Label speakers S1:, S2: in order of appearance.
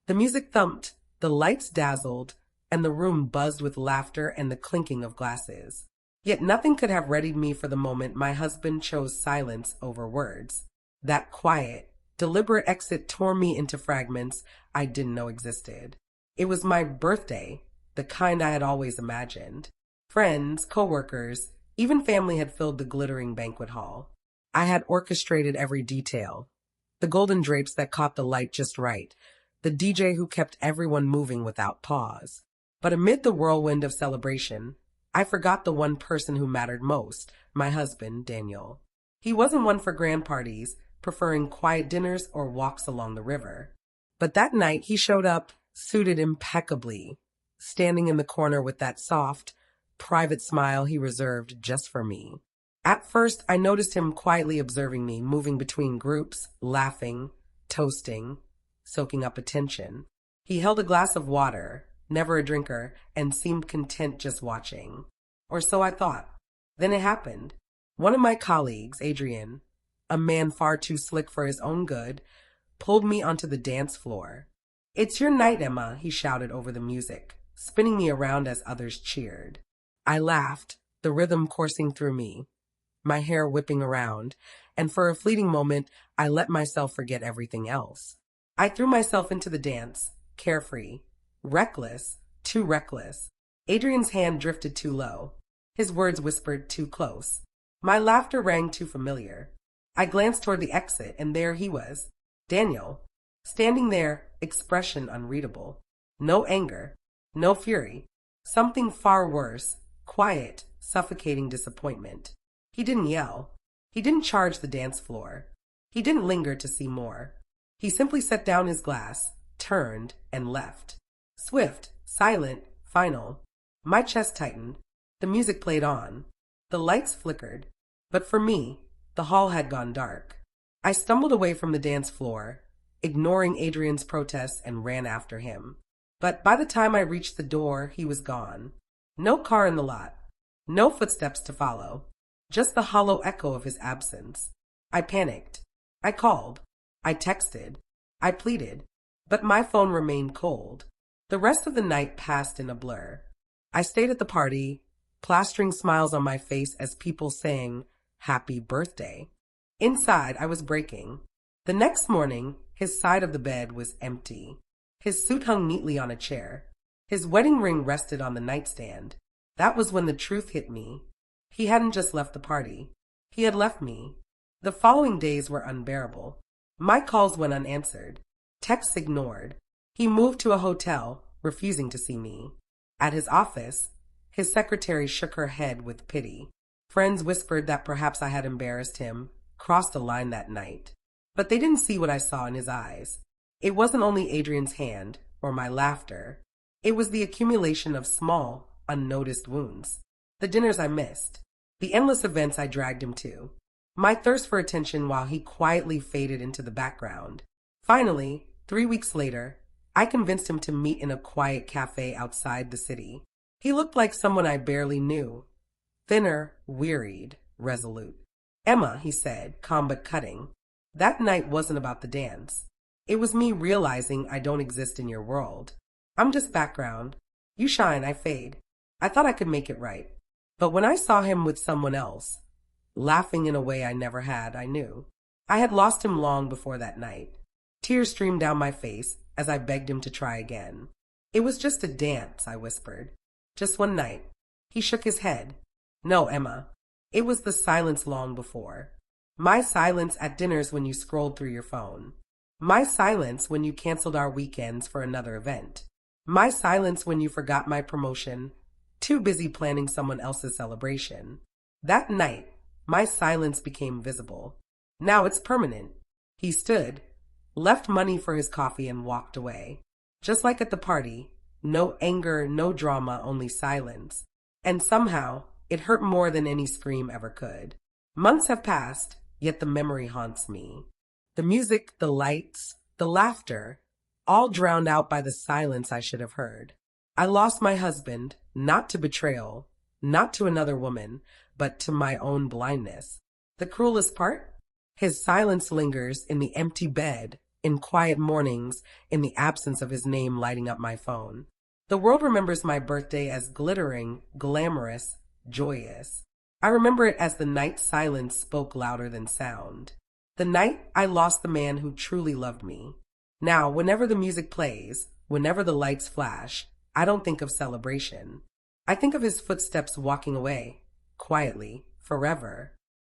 S1: The music thumped, the lights dazzled, and the room buzzed with laughter and the clinking of glasses. Yet nothing could have readied me for the moment my husband chose silence over words. That quiet, deliberate exit tore me into fragments I didn't know existed. It was my birthday, the kind I had always imagined. Friends, coworkers, even family had filled the glittering banquet hall. I had orchestrated every detail. The golden drapes that caught the light just right, the DJ who kept everyone moving without pause. But amid the whirlwind of celebration, I forgot the one person who mattered most, my husband, Daniel. He wasn't one for grand parties, preferring quiet dinners or walks along the river. But that night he showed up, suited impeccably, standing in the corner with that soft, private smile he reserved just for me. At first, I noticed him quietly observing me, moving between groups, laughing, toasting, soaking up attention. He held a glass of water, never a drinker, and seemed content just watching. Or so I thought. Then it happened. One of my colleagues, Adrian, a man far too slick for his own good, pulled me onto the dance floor. "It's your night, Emma," he shouted over the music, spinning me around as others cheered. I laughed, the rhythm coursing through me, my hair whipping around, and for a fleeting moment, I let myself forget everything else. I threw myself into the dance, carefree, reckless, too reckless. Adrian's hand drifted too low. His words whispered too close. My laughter rang too familiar. I glanced toward the exit, and there he was, Daniel, standing there, expression unreadable. No anger, no fury. Something far worse, quiet, suffocating disappointment. He didn't yell. He didn't charge the dance floor. He didn't linger to see more. He simply set down his glass, turned, and left. Swift, silent, final. My chest tightened. The music played on. The lights flickered. But for me, the hall had gone dark. I stumbled away from the dance floor, ignoring Adrian's protests, and ran after him. But by the time I reached the door, he was gone. No car in the lot. No footsteps to follow. Just the hollow echo of his absence. I panicked. I called. I texted. I pleaded. But my phone remained cold. The rest of the night passed in a blur. I stayed at the party, plastering smiles on my face as people sang, "Happy birthday." Inside, I was breaking. The next morning, his side of the bed was empty. His suit hung neatly on a chair. His wedding ring rested on the nightstand. That was when the truth hit me. He hadn't just left the party. He had left me. The following days were unbearable. My calls went unanswered. Texts ignored. He moved to a hotel, refusing to see me. At his office, his secretary shook her head with pity. Friends whispered that perhaps I had embarrassed him, crossed a line that night. But they didn't see what I saw in his eyes. It wasn't only Adrian's hand or my laughter. It was the accumulation of small, unnoticed wounds. The dinners I missed. The endless events I dragged him to. My thirst for attention while he quietly faded into the background. Finally, 3 weeks later, I convinced him to meet in a quiet cafe outside the city. He looked like someone I barely knew. Thinner, wearied, resolute. "Emma," he said, calm but cutting. "That night wasn't about the dance. It was me realizing I don't exist in your world. I'm just background. You shine, I fade. I thought I could make it right. But when I saw him with someone else, laughing in a way I never had, I knew. I had lost him long before that night. Tears streamed down my face as I begged him to try again. It was just a dance, I whispered. Just one night. He shook his head. No, Emma. It was the silence long before. My silence at dinners when you scrolled through your phone. My silence when you canceled our weekends for another event. My silence when you forgot my promotion, too busy planning someone else's celebration. That night, my silence became visible. Now it's permanent. He stood, left money for his coffee, and walked away. Just like at the party, no anger, no drama, only silence. And somehow, it hurt more than any scream ever could. Months have passed, yet the memory haunts me. The music, the lights, the laughter, all drowned out by the silence I should have heard. I lost my husband, not to betrayal, not to another woman, but to my own blindness. The cruelest part? His silence lingers in the empty bed in quiet mornings, in the absence of his name lighting up my phone. The world remembers my birthday as glittering, glamorous, joyous. I remember it as the night silence spoke louder than sound. The night I lost the man who truly loved me. Now, whenever the music plays, whenever the lights flash, I don't think of celebration. I think of his footsteps walking away, quietly, forever.